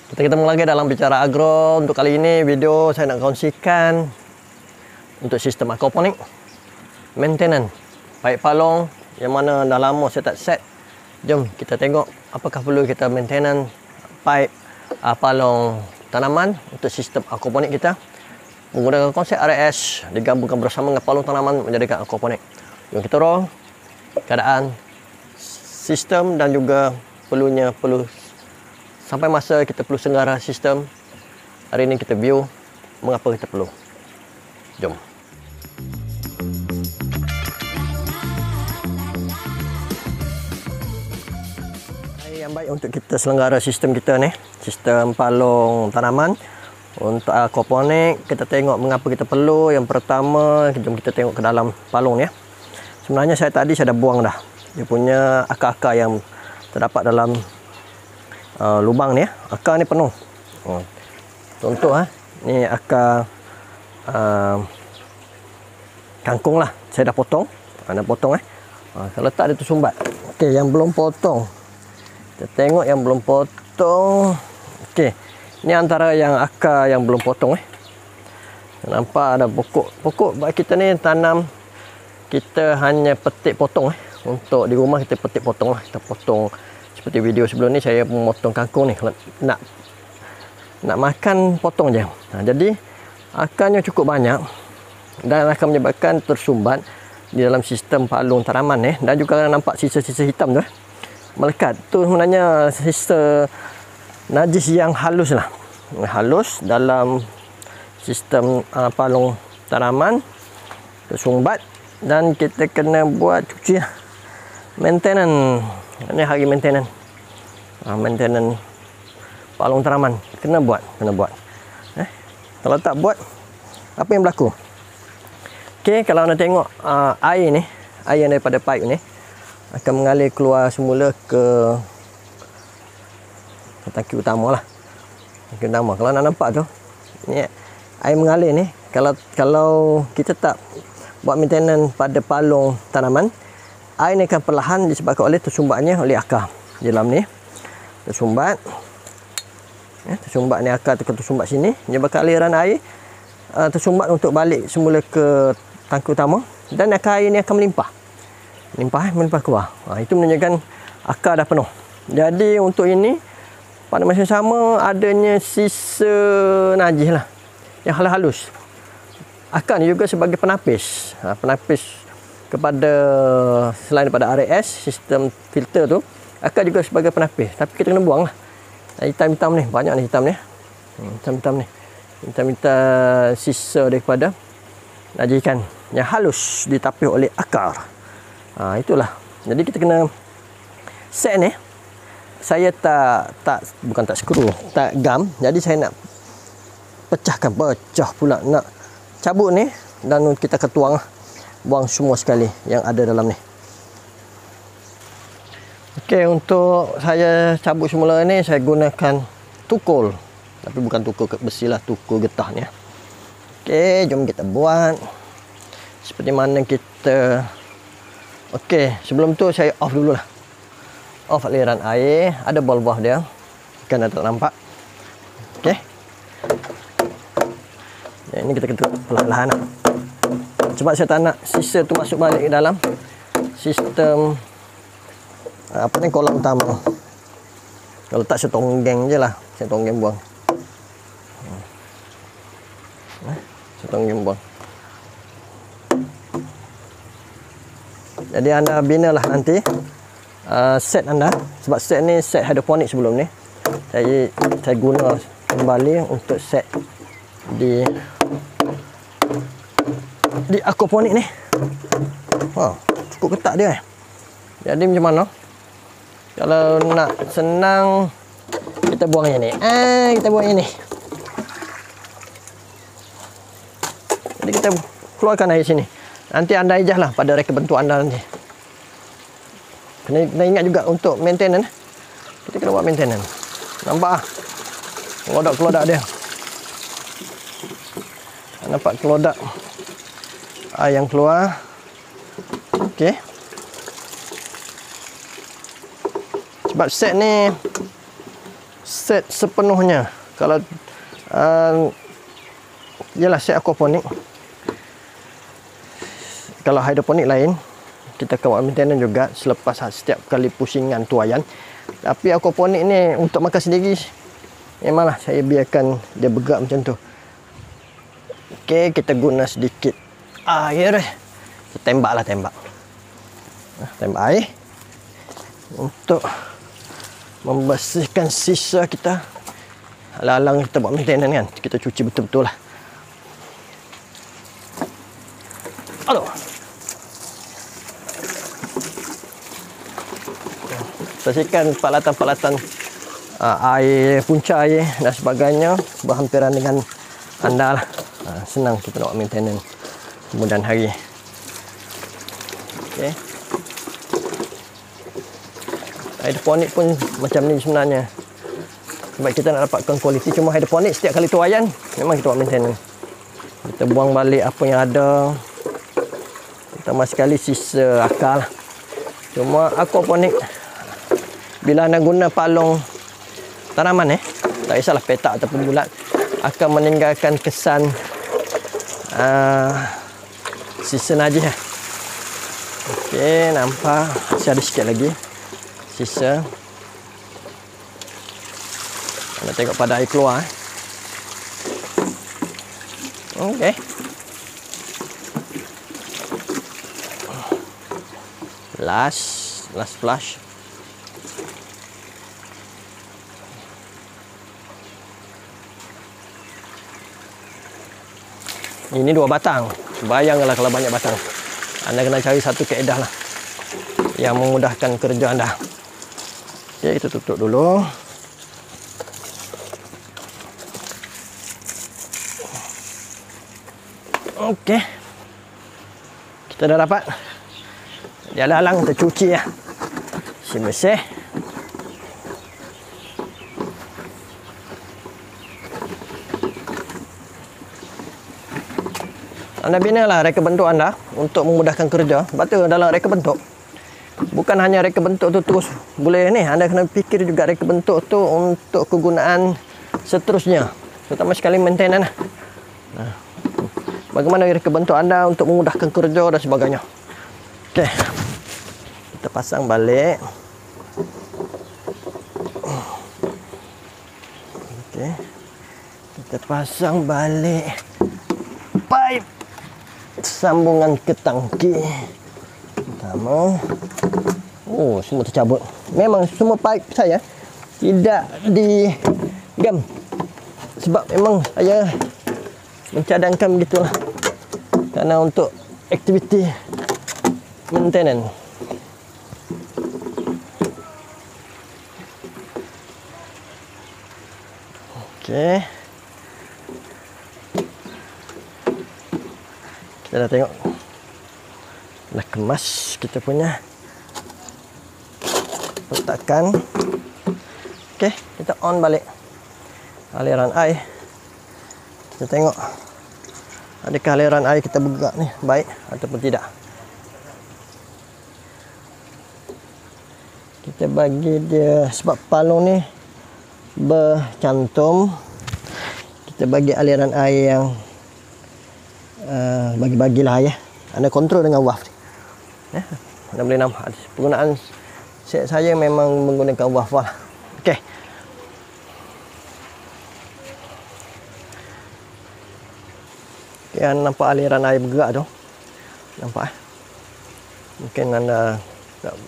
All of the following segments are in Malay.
Kita ketemu lagi dalam Bicara Agro. Untuk kali ini video saya nak kongsikan untuk sistem aquaponik maintenance paip palung yang mana dah lama saya tak set. Jom kita tengok apakah perlu kita maintenance paip palung tanaman untuk sistem aquaponik kita menggunakan konsep RS digabungkan bersama dengan palung tanaman menjadikan aquaponik. Jom kita roll keadaan sistem dan juga perlu sampai masa kita perlu senggara sistem. Hari ini kita view mengapa kita perlu. Jom. Yang baik untuk kita selenggara sistem kita ni, sistem palung tanaman untuk aquaponik, kita tengok mengapa kita perlu. Yang pertama, jom kita tengok ke dalam palung ni ya. Sebenarnya saya tadi dah buang dah dia punya akar-akar yang terdapat dalam lubang ni ya. Akar ni penuh. Contoh ni akar kangkung lah. Saya dah potong. Saya letak dia tersumbat. Okey, yang belum potong. Kita tengok yang belum potong. Okey. Ni antara yang akar yang belum potong Nampak ada pokok kita ni tanam, kita hanya petik potong Untuk di rumah kita petik potong lah. Kita potong seperti video sebelum ni, saya memotong kangkung ni. Kalau nak makan, potong je. Jadi akarnya cukup banyak dan akan menyebabkan tersumbat di dalam sistem palung tanaman dan juga nampak sisa-sisa hitam tu melekat. Tu sebenarnya sisa najis yang halus lah. Halus dalam sistem palung tanaman tersumbat dan kita kena buat cuci maintenance. Ini hari maintenance. Maintenance palung tanaman kena buat. Kalau tak buat, apa yang berlaku? Okey, kalau nak tengok air ni, air daripada pipe ni akan mengalir keluar semula ke tangki utama lah. Tangki utama. Kalau nak nampak tu, ni air mengalir ni, kalau kita tak buat maintenance pada palung tanaman, air ni akan perlahan disebabkan oleh tersumbatnya oleh akar di dalam ni. Tersumbat ni akar tersumbat sini, menyebabkan aliran air tersumbat untuk balik semula ke tangki utama dan akar air ni akan melimpah keluar. Itu menunjukkan akar dah penuh. Jadi untuk ini pada masa yang sama adanya sisa najis lah yang halus. Akar ni juga sebagai penapis. Penapis kepada selain daripada RS, sistem filter tu, akar juga sebagai penapis. Tapi kita kena buang lah. Hitam-hitam ni, banyak ni hitam ni. Hitam-hitam ni. Hitam-hitam sisa daripada najis ikan yang halus ditapis oleh akar. Itulah. Jadi kita kena set ni. Saya bukan tak skru, tak gam. Jadi saya nak pecah pula, nak cabut ni dan kita akan buang semua sekali yang ada dalam ni. Okey, untuk saya cabut semula ni saya gunakan tukul. Tapi bukan tukul besi lah, tukul getah ni. Okey, jom kita buat seperti mana kita. Okey, sebelum tu saya off dulu lah. Off aliran air, ada bawah dia. Kan tak nampak. Okey. Ini kita ketuk perlahan-lahan lah. Sebab saya tak nak sisa tu masuk balik ke dalam sistem kolam utama. Kalau tak saya tonggeng je lah. Saya tonggeng buang. Jadi anda binalah nanti set anda. Sebab set ni set hidroponik sebelum ni. Saya guna kembali untuk set di aquaponik ni. Cukup ketat dia. Jadi macam mana? Kalau nak senang, kita buang yang ni. Kita buang yang ni. Jadi kita keluarkan air sini. Nanti anda ijaz lah pada reka bentuk anda nanti. Kena ingat juga untuk maintenance. Kita kena buat maintenance. Nampak kelodak dia. Nampak kelodak air yang keluar. Okey. Sebab set set sepenuhnya. Kalau ialah set aquaponik. Kalau hidroponik lain, kita akan buat maintenance juga selepas setiap kali pusingan tuaian. Tapi aquaponik ni untuk makan sendiri, memanglah saya biarkan dia bergerak macam tu. Okey, kita guna sedikit air. Kita tembak. Tembak air untuk membersihkan sisa kita. Alang-alang kita buat maintenance kan, kita cuci betul-betul lah. Aduh. Bersihkan peralatan-peralatan air, punca air dan sebagainya berhampiran dengan anda lah. Senang kita nak buat maintenance kemudian hari. Okay. Hidroponik pun macam ni sebenarnya. Sebab kita nak dapatkan kualiti. Cuma hidroponik setiap kali tuaian memang kita buat maintenance. Kita buang balik apa yang ada. Pertama sekali sisa akar. Cuma aquaponik, bila anda guna palung tanaman tak kisahlah petak ataupun bulat, akan meninggalkan kesan sisa najis. Okey, nampak masih ada sikit lagi sisa. Anda tengok pada air keluar. Okey. Last flush. Ini 2 batang. Bayangkanlah kalau banyak batang. Anda kena cari satu kaedah lah yang memudahkan kerja anda. Okey, kita tutup dulu. Okey. Kita dah dapat. Dia alang kita cuci ya. Bersih. Anda binalah reka bentuk anda untuk memudahkan kerja. Sebab tu dalam reka bentuk, bukan hanya reka bentuk tu terus boleh ni. Anda kena fikir juga reka bentuk tu untuk kegunaan seterusnya. Terutama sekali maintenance. Bagaimana reka bentuk anda untuk memudahkan kerja dan sebagainya. Okey. Kita pasang balik. Okey. Kita pasang balik pipe sambungan ke tangki. Pertama. Oh, semua tercabut. Memang semua pipe saya tidak digam. Sebab memang saya mencadangkan begitulah. Kerana untuk aktiviti maintenance. Okey. Kita dah tengok. Dah kemas kita punya letakan. Okey, kita on balik aliran air. Kita tengok adakah aliran air kita bergerak ni baik ataupun tidak. Kita bagi dia, sebab palung ni bercantum, kita bagi aliran air yang bagi-bagilah ya. Anda kontrol dengan waf ya. Anda boleh nampak penggunaan set saya memang menggunakan waf lah. Okey. Okay, anda nampak aliran air bergerak tu. Nampak mungkin anda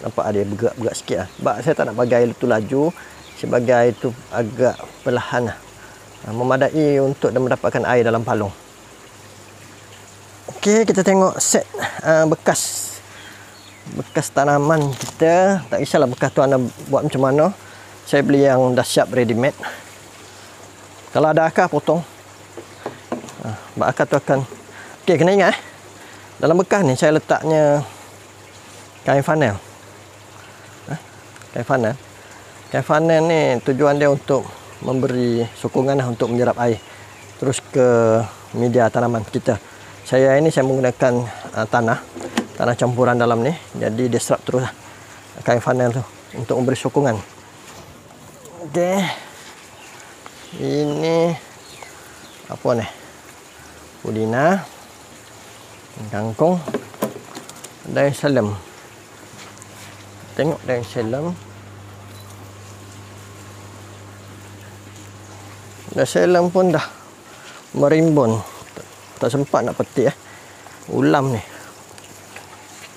nampak ada bergerak-bergerak sikit lah. Sebab saya tak nak bagi air tu laju, saya bagi air tu agak perlahan lah. Memadai untuk mendapatkan air dalam palung. Okey, kita tengok set bekas tanaman kita. Tak kisahlah bekas tu anda buat macam mana. Saya beli yang dah siap ready made. Kalau ada akar potong. Akar tu akan. Okey, kena ingat dalam bekas ni saya letaknya kain fanel. Kain fanel ni tujuan dia untuk memberi sokongan untuk menyerap air terus ke media tanaman kita. Saya menggunakan tanah campuran dalam ni, jadi dia serap terus kain fanel tu untuk memberi sokongan. Okey. Ini apa nih? Pudina, kangkung, daun salam. Tengok daun salam. Daun salam pun dah merimbun. Tak sempat nak petik ulam ni.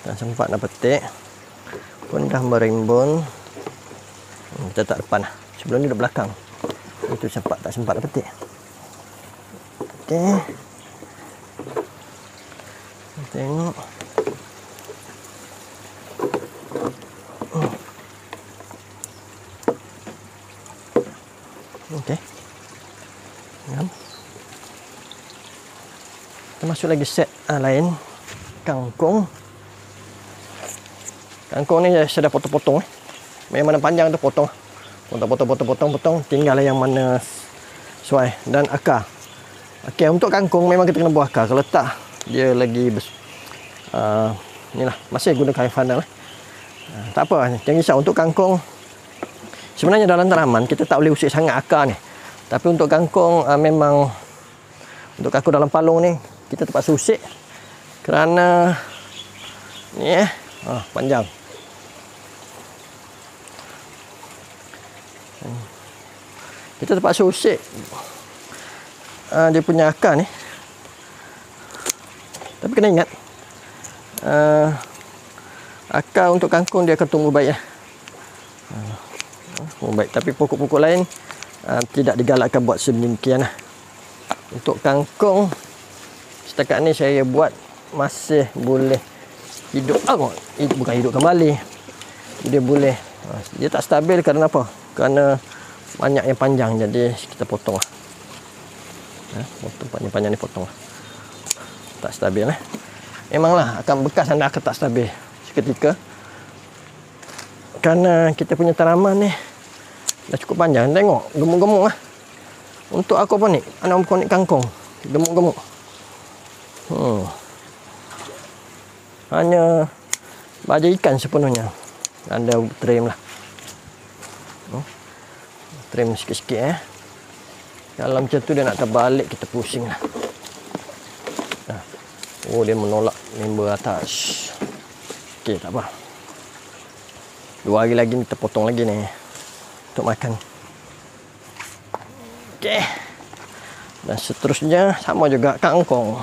Tak sempat nak petik. Pun dah merimbun. Kita tak depan lah. Sebelum ni duduk belakang. Itu tak sempat nak petik. Okey. Tengok. Okey. Kita masuk lagi set lain. Kangkung. Kangkung ni saya dah potong-potong. Yang mana panjang tu potong. Potong. Tinggal yang mana sesuai. Dan akar. Okey, untuk kangkung memang kita kena buah akar. Kalau tak, dia lagi inilah, masih guna kain funnel. Tak apa, jangan risau. Untuk kangkung, sebenarnya dalam tanaman kita tak boleh usik sangat akar ni. Tapi untuk kangkung memang, untuk kangkung dalam palung ni kita terpaksa usik kerana ni panjang. Kita terpaksa usik dia punya akar ni. Tapi kena ingat, akar untuk kangkung dia akan tumbuh baik lah. Tumbuh baik. Tapi pokok-pokok lain tidak digalakkan buat sedemikian lah. Untuk kangkung, setakat ni saya buat masih boleh hidup. Bukan hidup kembali. Dia boleh. Dia tak stabil kerana apa? Kerana banyak yang panjang. Jadi kita potong lah. Potong panjang-panjang ni potong lah. Tak stabil lah. Memanglah akan bekas anda akan tak stabil seketika. Kerana kita punya tanaman ni dah cukup panjang. Tengok, gemuk-gemuk lah. Untuk aku apa ni? Anak ponik kangkung. Gemuk-gemuk. Hanya baja ikan sepenuhnya. Anda trim lah. Trim sikit-sikit Kalau macam tu dia nak terbalik, kita pusing lah. Oh, dia menolak member atas. Okey, tak apa. 2 hari lagi kita potong lagi ni untuk makan. Okey. Dan seterusnya sama juga kangkung.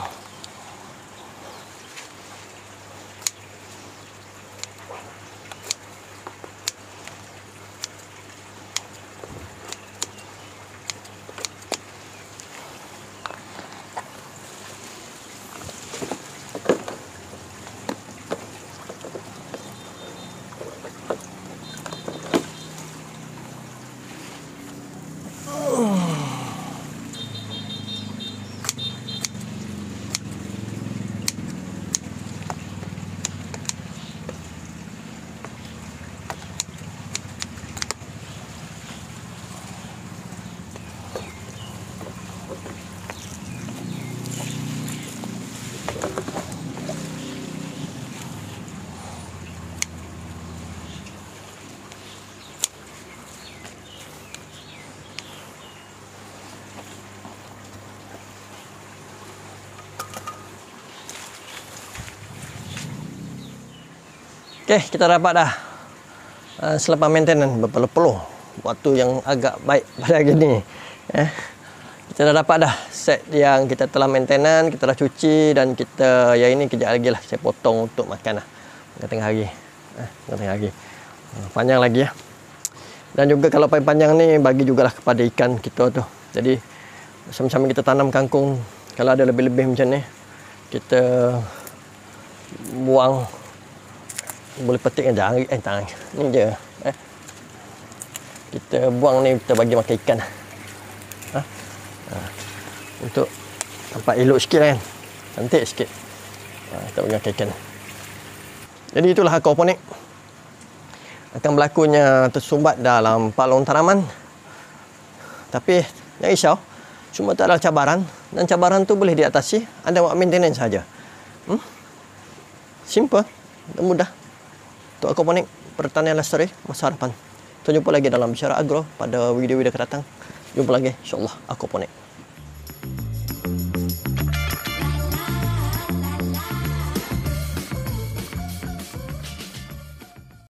Okey, kita dapat dah selepas maintenance berpeluh-peluh waktu yang agak baik pada hari ni. Kita dah dapat dah set yang kita telah maintenance, kita dah cuci dan kita yang ini kejap lagi lah saya potong untuk makan lah tengah hari. Tengah hari. Panjang lagi ya. Dan juga kalau panjang ni bagi jugalah kepada ikan kita tu. Jadi sama-sama kita tanam kangkung, kalau ada lebih-lebih macam ni kita buang, boleh petik kan tangan ni je. Kita buang ni, kita bagi makan ikan. Untuk nampak elok sikit kan, cantik sikit. Kita bagi makan ikan. Jadi itulah aquaponik. Akan berlakunya tersumbat dalam palung tanaman. Tapi jangan risau, cuma tak ada cabaran, dan cabaran tu boleh diatasi. Anda buat maintenance saja. Simple dan mudah. Untuk aquaponik, pertanian lestari masa hadapan. Kita jumpa lagi dalam Bicara Agro pada video-video akan datang. Jumpa lagi, insyaAllah. Aquaponik.